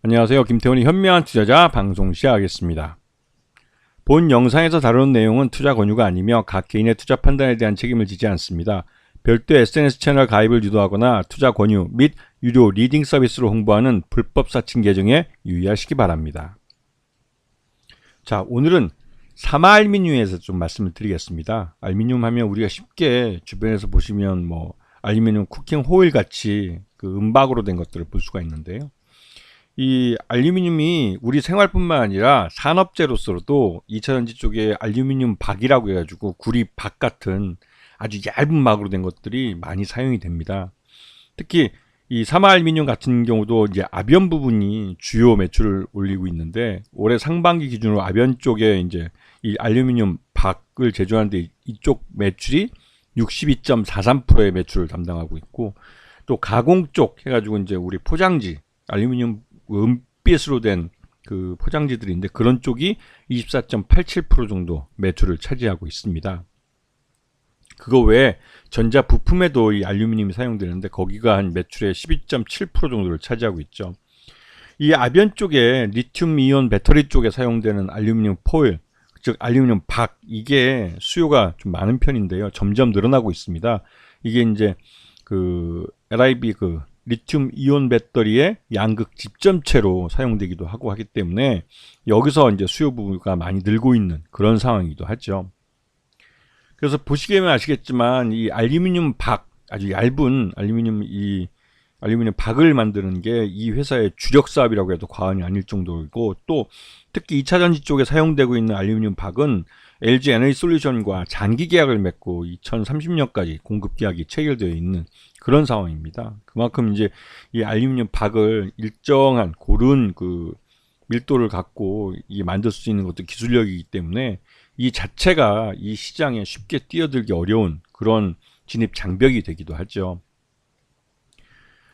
안녕하세요. 김태훈의 현명한 투자자 방송 시작하겠습니다. 본 영상에서 다루는 내용은 투자 권유가 아니며 각 개인의 투자 판단에 대한 책임을 지지 않습니다. 별도 SNS 채널 가입을 유도하거나 투자 권유 및 유료 리딩 서비스로 홍보하는 불법 사칭 계정에 유의하시기 바랍니다. 자, 오늘은 사마알루미늄에서 좀 말씀을 드리겠습니다. 알루미늄 하면 우리가 쉽게 주변에서 보시면 알루미늄 쿠킹 호일 같이 그 은박으로 된 것들을 볼 수가 있는데요. 이 알루미늄이 우리 생활뿐만 아니라 산업재로서도 2차전지 쪽에 알루미늄 박이라고 해가지고 구리 박 같은 아주 얇은 막으로 된 것들이 많이 사용이 됩니다. 특히 이 사마알루미늄 같은 경우도 이제 아변 부분이 주요 매출을 올리고 있는데 올해 상반기 기준으로 아변 쪽에 이제 이 알루미늄 박을 제조하는데 이쪽 매출이 62.43%의 매출을 담당하고 있고, 또 가공 쪽 해가지고 이제 우리 포장지 알루미늄 은빛으로 된 그 포장지들인데 그런 쪽이 24.87% 정도 매출을 차지하고 있습니다. 그거 외에 전자 부품에도 이 알루미늄이 사용되는데 거기가 한 매출의 12.7% 정도를 차지하고 있죠. 이 아변 쪽에 리튬 이온 배터리 쪽에 사용되는 알루미늄 포일, 즉 알루미늄 박, 이게 수요가 좀 많은 편인데요. 점점 늘어나고 있습니다. 이게 이제 그 LIB 그 리튬 이온 배터리의 양극 집점체로 사용되기도 하고 하기 때문에 여기서 이제 수요 부분가 많이 늘고 있는 그런 상황이기도 하죠. 그래서 보시면 아시겠지만 이 알루미늄 박, 아주 얇은 알루미늄 박을 만드는 게 이 회사의 주력 사업이라고 해도 과언이 아닐 정도이고, 또 특히 2차전지 쪽에 사용되고 있는 알루미늄 박은 LG 에너지솔루션과 장기 계약을 맺고 2030년까지 공급 계약이 체결되어 있는 그런 상황입니다. 그만큼 이제 이 알루미늄 박을 일정한 고른 그 밀도를 갖고 이 만들 수 있는 것도 기술력이기 때문에 이 자체가 이 시장에 쉽게 뛰어들기 어려운 그런 진입 장벽이 되기도 하죠.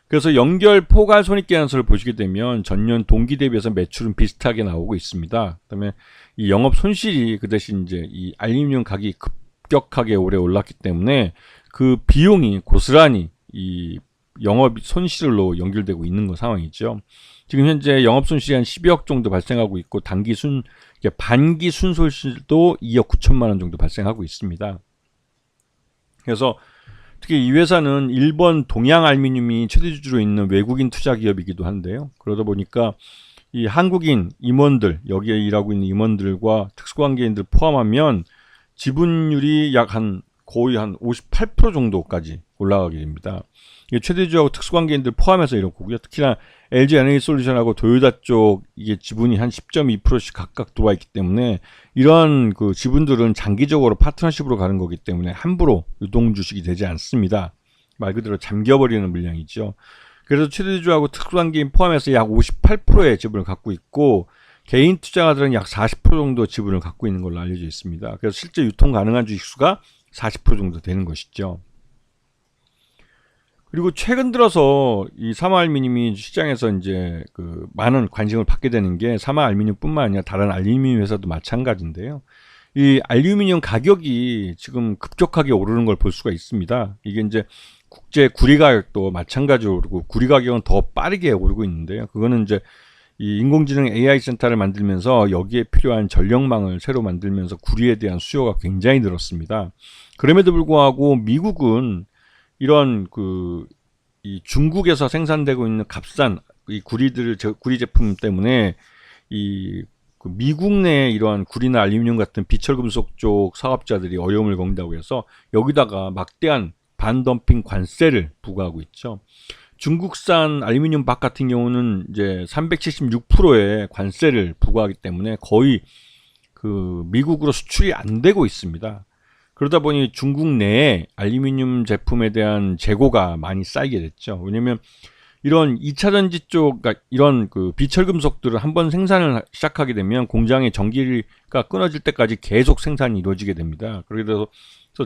그래서 연결 포괄 손익계산서를 보시게 되면 전년 동기 대비해서 매출은 비슷하게 나오고 있습니다. 그다음에 이 영업 손실이 그 대신 이제 이 알루미늄 가격이 급격하게 올해 올랐기 때문에 그 비용이 고스란히 이 영업 손실로 연결되고 있는 상황이죠. 지금 현재 영업 손실이 한 12억 정도 발생하고 있고 반기 순손실도 2억 9천만 원 정도 발생하고 있습니다. 그래서 특히 이 회사는 일본 동양알루미늄이 최대 주주로 있는 외국인 투자 기업이기도 한데요. 그러다 보니까 이 한국인 임원들, 여기에 일하고 있는 임원들과 특수관계인들 포함하면 지분율이 거의 한 58% 정도까지 올라가게 됩니다. 이게 최대주주하고 특수관계인들 포함해서 이런 거고요. 특히나 LG 에너지솔루션하고 도요타 쪽 이게 지분이 한 10.2%씩 각각 들어와 있기 때문에 이런 그 지분들은 장기적으로 파트너십으로 가는 거기 때문에 함부로 유동 주식이 되지 않습니다. 말 그대로 잠겨버리는 물량이죠. 그래서 최대주주하고 특수관계인 포함해서 약 58%의 지분을 갖고 있고, 개인 투자가들은 약 40% 정도 지분을 갖고 있는 걸로 알려져 있습니다. 그래서 실제 유통 가능한 주식수가 40% 정도 되는 것이죠. 그리고 최근 들어서 이 사마알루미늄이 시장에서 이제 그 많은 관심을 받게 되는 게 사마알루미늄뿐만 아니라 다른 알루미늄 회사도 마찬가지인데요. 이 알루미늄 가격이 지금 급격하게 오르는 걸 볼 수가 있습니다. 이게 이제 국제 구리 가격도 마찬가지로 오르고 구리 가격은 더 빠르게 오르고 있는데요. 그거는 이제 이 인공지능 AI 센터를 만들면서 여기에 필요한 전력망을 새로 만들면서 구리에 대한 수요가 굉장히 늘었습니다. 그럼에도 불구하고 미국은 이런 이 중국에서 생산되고 있는 값싼 이 구리 제품 때문에 미국 내 이러한 구리나 알루미늄 같은 비철금속 쪽 사업자들이 어려움을 겪는다고 해서 여기다가 막대한 반덤핑 관세를 부과하고 있죠. 중국산 알루미늄 박 같은 경우는 이제 376%의 관세를 부과하기 때문에 거의 그 미국으로 수출이 안 되고 있습니다. 그러다 보니 중국 내에 알루미늄 제품에 대한 재고가 많이 쌓이게 됐죠. 왜냐면 이런 2차전지 쪽, 그러니까 이런 그 비철금속들을 한번 생산을 시작하게 되면 공장의 전기가 끊어질 때까지 계속 생산이 이루어지게 됩니다. 그래서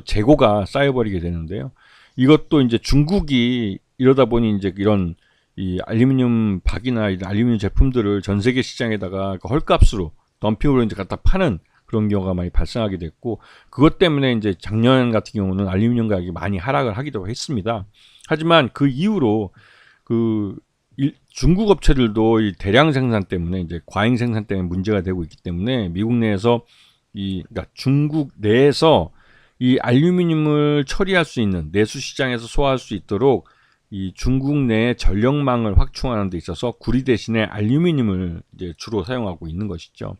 재고가 쌓여버리게 되는데요. 이것도 이제 중국이 이러다 보니 이제 이런 이 알루미늄 박이나 이런 알루미늄 제품들을 전 세계 시장에다가 헐값으로 덤핑으로 이제 갖다 파는 그런 경우가 많이 발생하게 됐고, 그것 때문에 이제 작년 같은 경우는 알루미늄 가격이 많이 하락을 하기도 했습니다. 하지만 그 이후로 중국 업체들도 이 대량 생산 때문에 이제 과잉 생산 때문에 문제가 되고 있기 때문에 미국 내에서 그러니까 중국 내에서 이 알루미늄을 처리할 수 있는 내수 시장에서 소화할 수 있도록 이 중국 내 전력망을 확충하는 데 있어서 구리 대신에 알루미늄을 이제 주로 사용하고 있는 것이죠.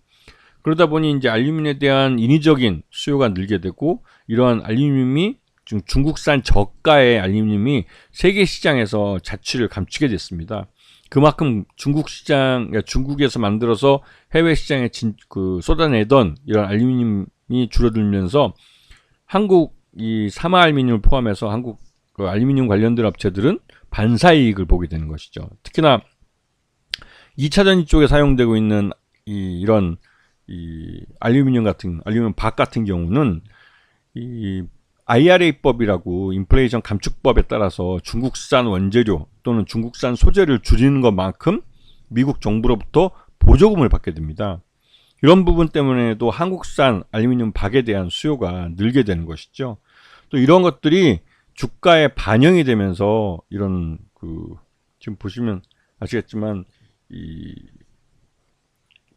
그러다 보니 이제 알루미늄에 대한 인위적인 수요가 늘게 되고 이러한 알루미늄이 중국산 저가의 알루미늄이 세계 시장에서 자취를 감추게 됐습니다. 그만큼 중국 시장, 그러니까 중국에서 만들어서 해외 시장에 쏟아내던 이런 알루미늄이 줄어들면서 한국 이 사마알루미늄을 포함해서 한국 그 알루미늄 관련된 업체들은 반사이익을 보게 되는 것이죠. 특히나 2차 전지 쪽에 사용되고 있는 이런 알루미늄 박 같은 경우는 이 IRA법이라고 인플레이션 감축법에 따라서 중국산 원재료 또는 중국산 소재를 줄이는 것만큼 미국 정부로부터 보조금을 받게 됩니다. 이런 부분 때문에도 한국산 알루미늄 박에 대한 수요가 늘게 되는 것이죠. 또 이런 것들이 주가에 반영이 되면서 이런 지금 보시면 아시겠지만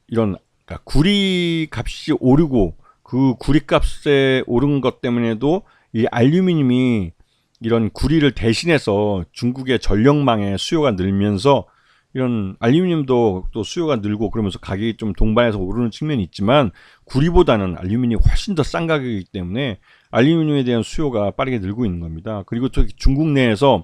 이런 그러니까 구리 값이 오르고 그 구리 값에 오른 것 때문에도 이 알루미늄이 이런 구리를 대신해서 중국의 전력망에 수요가 늘면서 이런 알루미늄도 또 수요가 늘고 그러면서 가격이 좀 동반해서 오르는 측면이 있지만 구리보다는 알루미늄이 훨씬 더 싼 가격이기 때문에 알루미늄에 대한 수요가 빠르게 늘고 있는 겁니다. 그리고 또 중국 내에서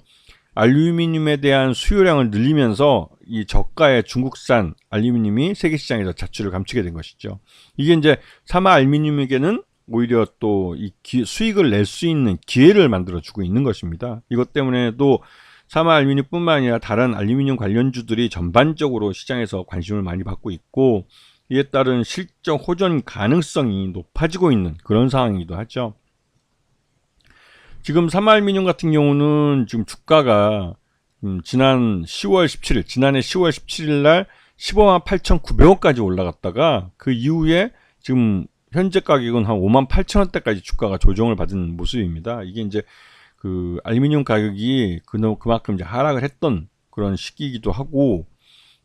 알루미늄에 대한 수요량을 늘리면서 이 저가의 중국산 알루미늄이 세계 시장에서 자취를 감추게 된 것이죠. 이게 이제 사마 알루미늄에게는 오히려 또 이 수익을 낼 수 있는 기회를 만들어주고 있는 것입니다. 이것 때문에도 사마 알루미늄뿐만 아니라 다른 알루미늄 관련주들이 전반적으로 시장에서 관심을 많이 받고 있고 이에 따른 실적 호전 가능성이 높아지고 있는 그런 상황이기도 하죠. 지금 사마알루미늄 같은 경우는 지금 주가가 지난해 10월 17일 날 15만 8,900원까지 올라갔다가 그 이후에 지금 현재 가격은 한 5만 8천원대까지 주가가 조정을 받은 모습입니다. 이게 이제 그 알루미늄 가격이 그만큼 이제 하락을 했던 그런 시기이기도 하고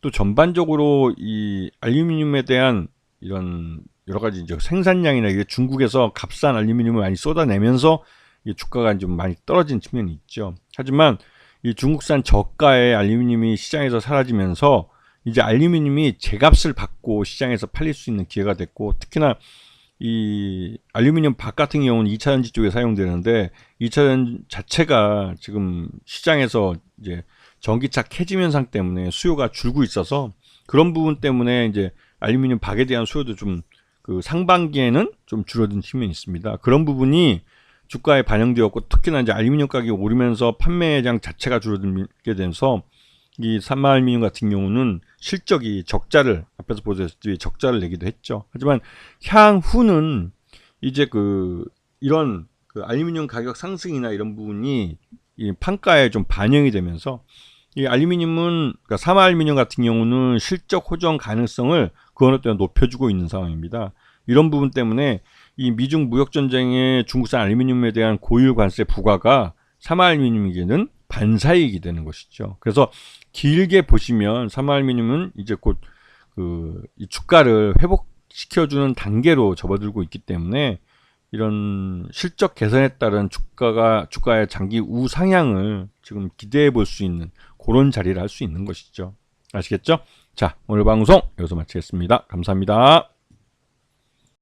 또 전반적으로 이 알루미늄에 대한 이런 여러 가지 이제 생산량이나 이게 중국에서 값싼 알루미늄을 많이 쏟아내면서 이 주가가 좀 많이 떨어진 측면이 있죠. 하지만 이 중국산 저가의 알루미늄이 시장에서 사라지면서 이제 알루미늄이 제값을 받고 시장에서 팔릴 수 있는 기회가 됐고 특히나 이 알루미늄 박 같은 경우는 2차 전지 쪽에 사용되는데 2차 전지 자체가 지금 시장에서 이제 전기차 캐짐 현상 때문에 수요가 줄고 있어서 그런 부분 때문에 이제 알루미늄 박에 대한 수요도 좀 그 상반기에는 좀 줄어든 측면이 있습니다. 그런 부분이 주가에 반영되었고 특히나 이제 알루미늄 가격이 오르면서 판매량 자체가 줄어들게 되면서 이 사마알루미늄 같은 경우는 실적이 적자를 앞에서 보셨듯이 적자를 내기도 했죠. 하지만 향후는 이제 이런 알루미늄 가격 상승이나 이런 부분이 이 판가에 좀 반영이 되면서 이 알루미늄은 그러니까 사마알루미늄 같은 경우는 실적 호전 가능성을 그 어느 때보다 높여주고 있는 상황입니다. 이런 부분 때문에 이 미중 무역 전쟁에 중국산 알루미늄에 대한 고율 관세 부과가 사마알루미늄에게는 반사이익이 되는 것이죠. 그래서 길게 보시면 사마알루미늄은 이제 곧 이 주가를 회복시켜주는 단계로 접어들고 있기 때문에 이런 실적 개선에 따른 주가의 장기 우상향을 지금 기대해 볼 수 있는 그런 자리를 할 수 있는 것이죠. 아시겠죠? 자, 오늘 방송 여기서 마치겠습니다. 감사합니다.